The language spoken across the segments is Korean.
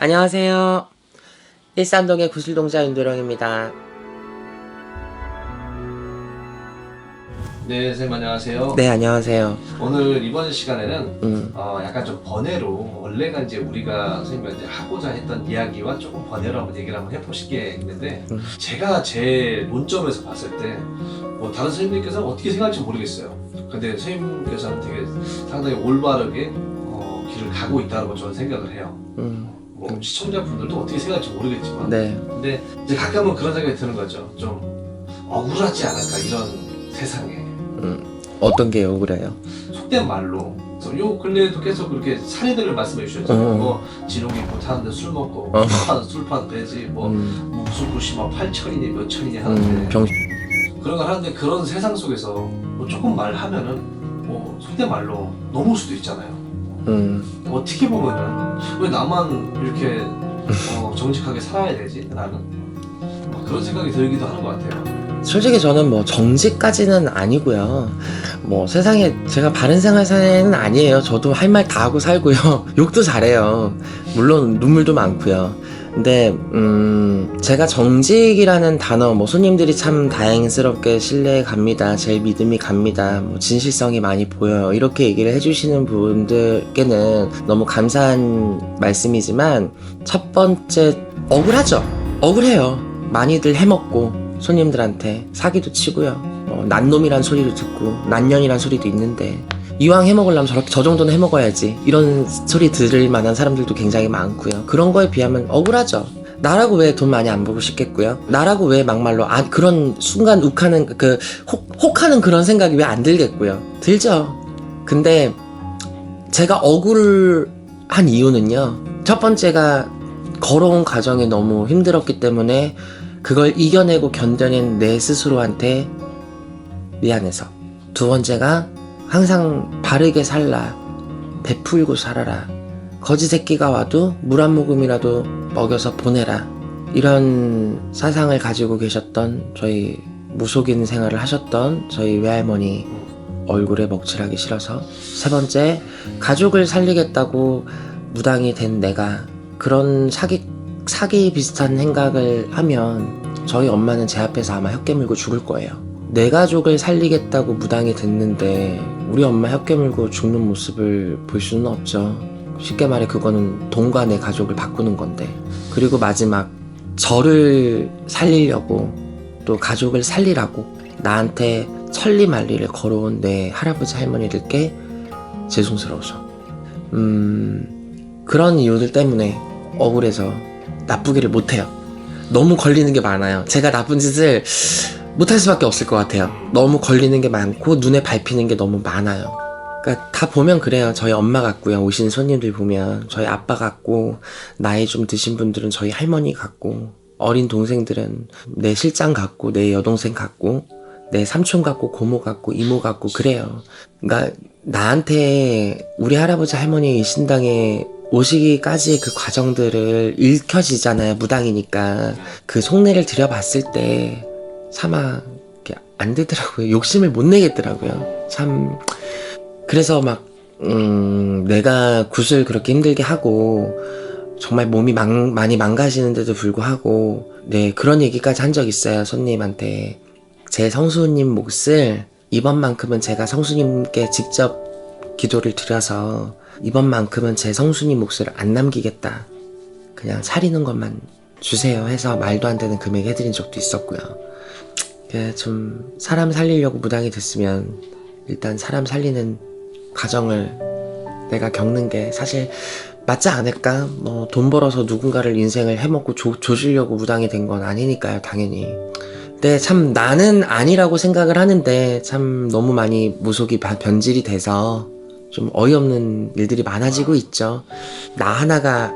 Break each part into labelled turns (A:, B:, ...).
A: 안녕하세요. 일산동의 구슬동자 윤도령입니다.
B: 네, 선생님 안녕하세요.
A: 네, 안녕하세요.
B: 오늘 이번 시간에는 약간 좀 번외로 원래가 이제 우리가 선생님과 이제 하고자 했던 이야기와 조금 번외로 한번 얘기를 한번 해보실 게 있는데 제가 제 논점에서 봤을 때 다른 선생님들께서는 어떻게 생각할지 모르겠어요. 근데 선생님께서는 되게 상당히 올바르게 길을 가고 있다고 저는 생각을 해요. 시청자분들도 어떻게 생각할지 모르겠지만
A: 네.
B: 근데 이제 가끔은 그런 생각이 드는 거죠. 좀 억울하지 않을까 이런 세상에.
A: 어떤 게 억울해요?
B: 속된 말로 요 근래에도 계속 그렇게 사례들을 말씀해 주셨잖아요. 뭐 진홍이 뭐 타는데 술 먹고 술판 되지 무슨 굿이 막 8천이니 몇 천이니 하는데 그런 걸 하는데 그런 세상 속에서 뭐 조금 말하면은 속된 말로 넘을 수도 있잖아요. 어떻게 보면은 왜 나만 이렇게 정직하게 살아야 되지? 나는 그런 생각이 들기도 하는 것 같아요.
A: 솔직히 저는 뭐 정직까지는 아니고요. 뭐 세상에 제가 바른 생활 사는 애는 아니에요. 저도 할 말 다 하고 살고요. 욕도 잘해요. 물론 눈물도 많고요. 근데 제가 정직이라는 단어 손님들이 참 다행스럽게 신뢰 갑니다. 제 믿음이 갑니다. 진실성이 많이 보여요. 이렇게 얘기를 해주시는 분들께는 너무 감사한 말씀이지만 첫 번째 억울하죠. 억울해요. 많이들 해먹고 손님들한테 사기도 치고요. 난놈이란 소리도 듣고 난년이란 소리도 있는데 이왕 해먹으려면 저 정도는 해먹어야지 이런 소리 들을 만한 사람들도 굉장히 많고요. 그런 거에 비하면 억울하죠. 나라고 왜 돈 많이 안 벌고 싶겠고요. 나라고 왜 막말로 그런 순간 욱하는 혹하는 그런 생각이 왜 안 들겠고요. 들죠. 근데 제가 억울한 이유는요, 첫 번째가 걸어온 과정이 너무 힘들었기 때문에 그걸 이겨내고 견뎌낸 내 스스로한테 미안해서. 두 번째가 항상 바르게 살라, 베풀고 살아라, 거지 새끼가 와도 물 한 모금이라도 먹여서 보내라, 이런 사상을 가지고 계셨던 저희 무속인 생활을 하셨던 저희 외할머니 얼굴에 먹칠하기 싫어서. 세 번째, 가족을 살리겠다고 무당이 된 내가 그런 사기 비슷한 생각을 하면 저희 엄마는 제 앞에서 아마 혀깨 물고 죽을 거예요. 내 가족을 살리겠다고 무당이 됐는데 우리 엄마 혀깨 물고 죽는 모습을 볼 수는 없죠. 쉽게 말해 그거는 돈과 내 가족을 바꾸는 건데. 그리고 마지막, 저를 살리려고 또 가족을 살리라고 나한테 천리만리를 걸어온 내 할아버지 할머니들께 죄송스러워서. 그런 이유들 때문에 억울해서 나쁘기를 못해요. 너무 걸리는 게 많아요. 제가 나쁜 짓을 못할 수밖에 없을 것 같아요. 너무 걸리는 게 많고 눈에 밟히는 게 너무 많아요. 그러니까 다 보면 그래요. 저희 엄마 같고요, 오시는 손님들 보면 저희 아빠 같고, 나이 좀 드신 분들은 저희 할머니 같고, 어린 동생들은 내 실장 같고, 내 여동생 같고, 내 삼촌 같고, 고모 같고, 이모 같고 그래요. 그러니까 나한테 우리 할아버지 할머니 이 신당에 오시기까지의 그 과정들을 읽혀지잖아요. 무당이니까. 그 속내를 들여봤을 때 차마 안 되더라고요. 욕심을 못 내겠더라고요. 참. 그래서 내가 굿을 그렇게 힘들게 하고 정말 몸이 많이 망가지는데도 불구하고 그런 얘기까지 한 적 있어요. 손님한테. 제 성수님 몫을 이번만큼은 제가 성수님께 직접 기도를 드려서 이번만큼은 제 성수님 몫을 안 남기겠다, 그냥 차리는 것만 주세요 해서 말도 안 되는 금액 해드린 적도 있었고요. 좀 사람 살리려고 무당이 됐으면 일단 사람 살리는 과정을 내가 겪는 게 사실 맞지 않을까? 돈 벌어서 누군가를 인생을 해먹고 조지려고 무당이 된 건 아니니까요, 당연히. 근데 참 나는 아니라고 생각을 하는데 참 너무 많이 무속이 변질이 돼서 좀 어이없는 일들이 많아지고 있죠. 나 하나가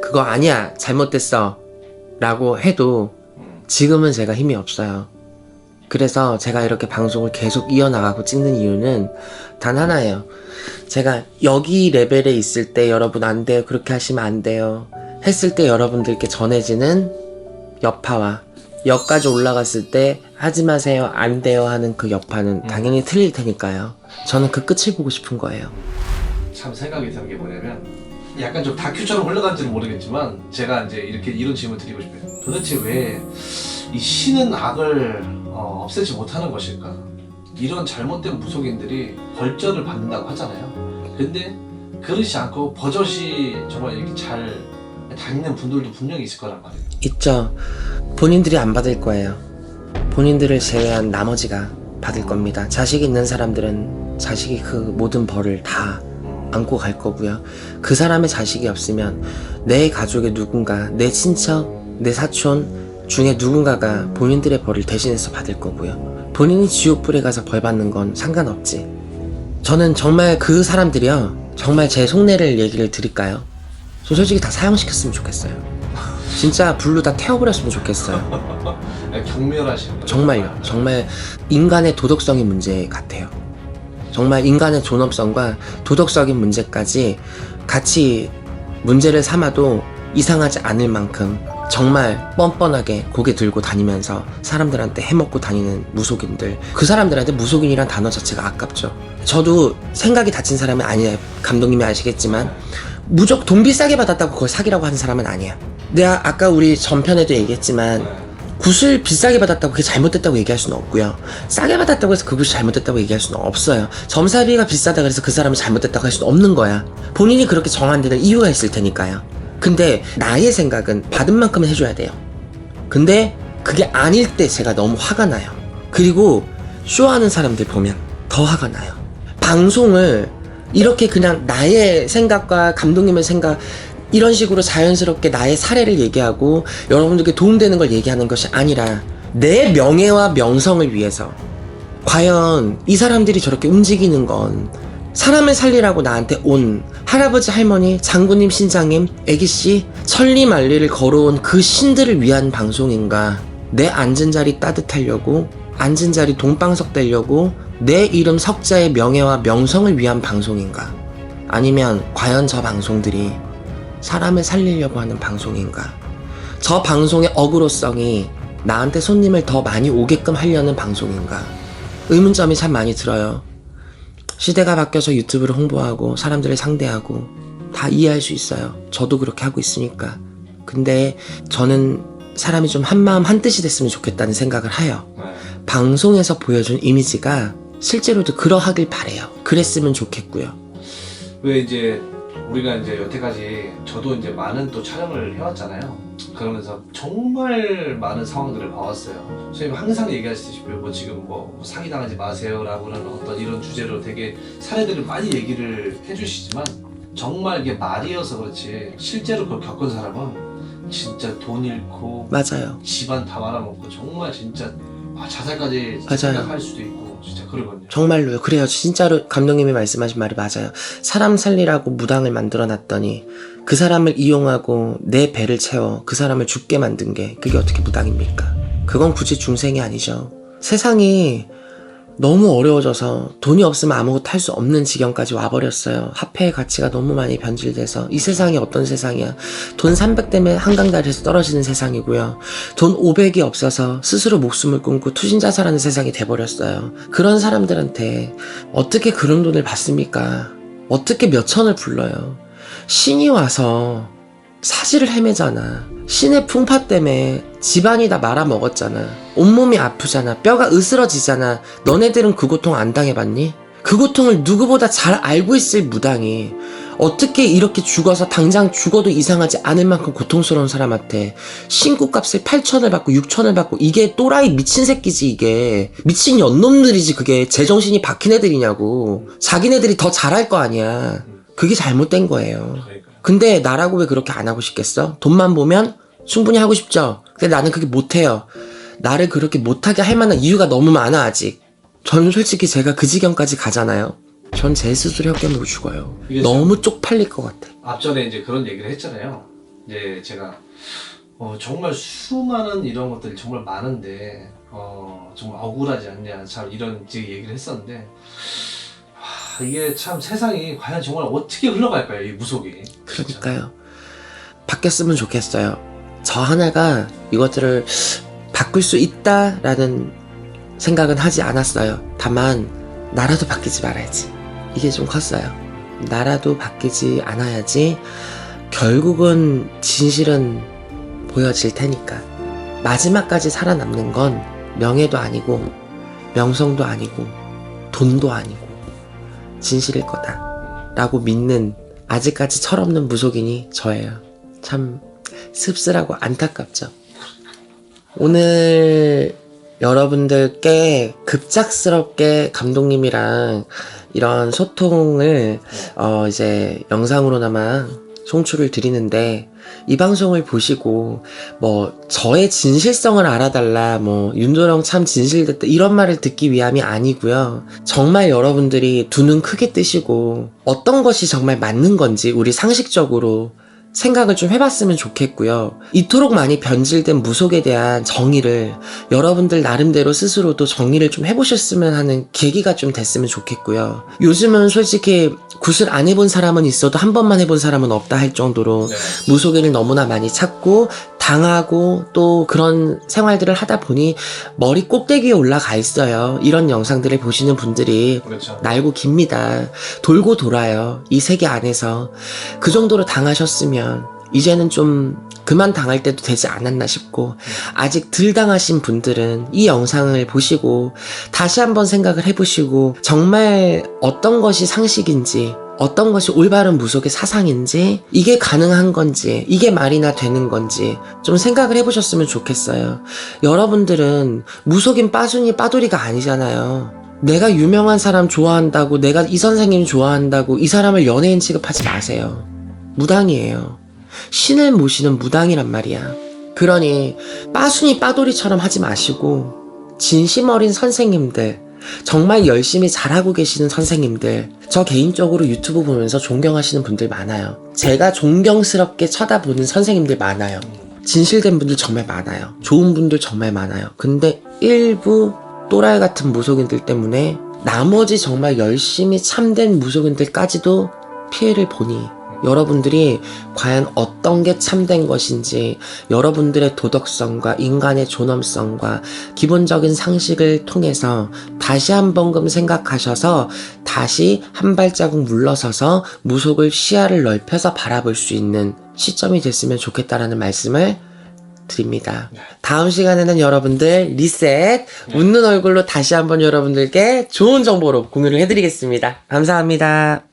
A: 그거 아니야, 잘못됐어 라고 해도 지금은 제가 힘이 없어요. 그래서 제가 이렇게 방송을 계속 이어나가고 찍는 이유는 단 하나예요. 제가 여기 레벨에 있을 때 여러분 안 돼요, 그렇게 하시면 안 돼요 했을 때 여러분들께 전해지는 여파와 역까지 올라갔을 때 하지 마세요, 안 돼요 하는 그 여파는 당연히 틀릴 테니까요. 저는 그 끝을 보고 싶은 거예요.
B: 참 생각이 드는 게 뭐냐면 약간 좀 다큐처럼 흘러간지는 모르겠지만 제가 이제 이렇게 이런 질문 드리고 싶어요. 도대체 왜 이 신은 악을 없애지 못하는 것일까? 이런 잘못된 무속인들이 벌절을 받는다고 하잖아요. 근데 그렇지 않고 버젓이 정말 이렇게 잘 다니는 분들도 분명히 있을 거란 말이에요.
A: 있죠. 본인들이 안 받을 거예요. 본인들을 제외한 나머지가 받을 겁니다. 자식이 있는 사람들은 자식이 그 모든 벌을 다 안고 갈 거고요. 그 사람의 자식이 없으면 내 가족의 누군가, 내 친척, 내 사촌 중에 누군가가 본인들의 벌을 대신해서 받을 거고요. 본인이 지옥불에 가서 벌 받는 건 상관없지. 저는 정말 그 사람들이요, 정말 제 속내를 얘기를 드릴까요? 저 솔직히 다 사형시켰으면 좋겠어요. 진짜 불로 다 태워버렸으면 좋겠어요.
B: 경멸하시는 거죠.
A: 정말요. 정말 인간의 도덕성의 문제 같아요. 정말 인간의 존엄성과 도덕적인 문제까지 같이 문제를 삼아도 이상하지 않을 만큼 정말 뻔뻔하게 고개 들고 다니면서 사람들한테 해먹고 다니는 무속인들, 그 사람들한테 무속인이란 단어 자체가 아깝죠. 저도 생각이 다친 사람은 아니에요. 감독님이 아시겠지만 무조건 돈 비싸게 받았다고 그걸 사기라고 하는 사람은 아니야. 내가 아까 우리 전편에도 얘기했지만 굿을 비싸게 받았다고 그게 잘못됐다고 얘기할 수는 없고요. 싸게 받았다고 해서 그 굿이 잘못됐다고 얘기할 수는 없어요. 점사비가 비싸다 그래서 그 사람이 잘못됐다고 할 수는 없는 거야. 본인이 그렇게 정한 데는 이유가 있을 테니까요. 근데 나의 생각은 받은 만큼은 해줘야 돼요. 근데 그게 아닐 때 제가 너무 화가 나요. 그리고 쇼하는 사람들 보면 더 화가 나요. 방송을 이렇게 그냥 나의 생각과 감독님의 생각 이런 식으로 자연스럽게 나의 사례를 얘기하고 여러분들께 도움되는 걸 얘기하는 것이 아니라 내 명예와 명성을 위해서 과연 이 사람들이 저렇게 움직이는 건 사람을 살리라고 나한테 온 할아버지 할머니 장군님 신장님 애기씨 천리만리를 걸어온 그 신들을 위한 방송인가, 내 앉은 자리 따뜻하려고 앉은 자리 동방석 되려고 내 이름 석자의 명예와 명성을 위한 방송인가, 아니면 과연 저 방송들이 사람을 살리려고 하는 방송인가, 저 방송의 어그로성이 나한테 손님을 더 많이 오게끔 하려는 방송인가, 의문점이 참 많이 들어요. 시대가 바뀌어서 유튜브를 홍보하고 사람들을 상대하고 다 이해할 수 있어요. 저도 그렇게 하고 있으니까. 근데 저는 사람이 좀 한마음 한뜻이 됐으면 좋겠다는 생각을 해요. 방송에서 보여준 이미지가 실제로도 그러하길 바래요. 그랬으면 좋겠고요.
B: 왜 이제 우리가 이제 여태까지 저도 이제 많은 또 촬영을 해왔잖아요. 그러면서 정말 많은 상황들을 봐왔어요. 선생님 항상 얘기하시듯이 뭐 지금 뭐 사기당하지 마세요라고는 어떤 이런 주제로 되게 사례들을 많이 얘기를 해주시지만 정말 이게 말이어서 그렇지 실제로 그걸 겪은 사람은 진짜 돈 잃고
A: 맞아요.
B: 집안 다 말아먹고 정말 진짜 자살까지
A: 맞아요.
B: 생각할 수도 있고 진짜 그러거든요.
A: 정말로요. 그래요. 진짜로 감독님이 말씀하신 말이 맞아요. 사람 살리라고 무당을 만들어 놨더니 그 사람을 이용하고 내 배를 채워 그 사람을 죽게 만든 게 그게 어떻게 무당입니까? 그건 굳이 중생이 아니죠. 세상이 너무 어려워져서 돈이 없으면 아무것도 할 수 없는 지경까지 와버렸어요. 화폐의 가치가 너무 많이 변질돼서. 이 세상이 어떤 세상이야. 돈 300 때문에 한강다리에서 떨어지는 세상이고요. 돈 500이 없어서 스스로 목숨을 끊고 투신자살하는 세상이 돼버렸어요. 그런 사람들한테 어떻게 그런 돈을 받습니까? 어떻게 몇 천을 불러요? 신이 와서 사지를 헤매잖아. 신의 풍파 때문에 집안이 다 말아먹었잖아. 온몸이 아프잖아. 뼈가 으스러지잖아. 너네들은 그 고통 안 당해봤니? 그 고통을 누구보다 잘 알고 있을 무당이 어떻게 이렇게 죽어서 당장 죽어도 이상하지 않을 만큼 고통스러운 사람한테 신고값을 8천을 받고 6천을 받고, 이게 또라이 미친 새끼지. 이게 미친 연놈들이지. 그게 제정신이 박힌 애들이냐고. 자기네들이 더 잘할 거 아니야. 그게 잘못된 거예요. 근데 나라고 왜 그렇게 안 하고 싶겠어? 돈만 보면 충분히 하고 싶죠. 근데 나는 그게 못해요. 나를 그렇게 못하게 할 만한 이유가 너무 많아. 아직 저는 솔직히 제가 그 지경까지 가잖아요. 전 제 스스로 혀 깨물고 죽어요. 너무 쪽팔릴 것 같아.
B: 앞전에 이제 그런 얘기를 했잖아요. 이제 제가 정말 수많은 이런 것들이 정말 많은데 정말 억울하지 않냐 참 이런 얘기를 했었는데, 이게 참 세상이 과연 정말 어떻게 흘러갈까요, 이 무속이.
A: 그러니까요. 바뀌었으면 좋겠어요. 저 하나가 이것들을 바꿀 수 있다라는 생각은 하지 않았어요. 다만 나라도 바뀌지 말아야지. 이게 좀 컸어요. 나라도 바뀌지 않아야지 결국은 진실은 보여질 테니까. 마지막까지 살아남는 건 명예도 아니고 명성도 아니고 돈도 아니고 진실일 거다 라고 믿는 아직까지 철없는 무속인이 저예요. 참 씁쓸하고 안타깝죠. 오늘 여러분들께 급작스럽게 감독님이랑 이런 소통을 이제 영상으로나마 송출을 드리는데, 이 방송을 보시고 뭐 저의 진실성을 알아달라, 뭐 윤도령 참 진실됐다 이런 말을 듣기 위함이 아니고요. 정말 여러분들이 두 눈 크게 뜨시고 어떤 것이 정말 맞는 건지 우리 상식적으로 생각을 좀 해봤으면 좋겠고요. 이토록 많이 변질된 무속에 대한 정의를 여러분들 나름대로 스스로도 정의를 좀 해보셨으면 하는 계기가 좀 됐으면 좋겠고요. 요즘은 솔직히 굿을 안 해본 사람은 있어도 한 번만 해본 사람은 없다 할 정도로
B: 네.
A: 무속인을 너무나 많이 찾고 당하고 또 그런 생활들을 하다 보니 머리 꼭대기에 올라가 있어요. 이런 영상들을 보시는 분들이
B: 그렇죠.
A: 날고 깁니다. 돌고 돌아요. 이 세계 안에서. 그 정도로 당하셨으면 이제는 좀 그만 당할 때도 되지 않았나 싶고, 아직 덜 당하신 분들은 이 영상을 보시고 다시 한번 생각을 해보시고 정말 어떤 것이 상식인지, 어떤 것이 올바른 무속의 사상인지, 이게 가능한 건지, 이게 말이나 되는 건지 좀 생각을 해보셨으면 좋겠어요. 여러분들은 무속인 빠순이 빠돌이가 아니잖아요. 내가 유명한 사람 좋아한다고, 내가 이 선생님 좋아한다고 이 사람을 연예인 취급하지 마세요. 무당이에요. 신을 모시는 무당이란 말이야. 그러니 빠순이 빠돌이처럼 하지 마시고 진심 어린 선생님들, 정말 열심히 잘하고 계시는 선생님들, 저 개인적으로 유튜브 보면서 존경하시는 분들 많아요. 제가 존경스럽게 쳐다보는 선생님들 많아요. 진실된 분들 정말 많아요. 좋은 분들 정말 많아요. 근데 일부 또라이 같은 무속인들 때문에 나머지 정말 열심히 참된 무속인들까지도 피해를 보니, 여러분들이 과연 어떤 게 참된 것인지 여러분들의 도덕성과 인간의 존엄성과 기본적인 상식을 통해서 다시 한 번금 생각하셔서 다시 한 발자국 물러서서 무속을 시야를 넓혀서 바라볼 수 있는 시점이 됐으면 좋겠다라는 말씀을 드립니다. 다음 시간에는 여러분들 리셋, 웃는 얼굴로 다시 한번 여러분들께 좋은 정보로 공유를 해드리겠습니다. 감사합니다.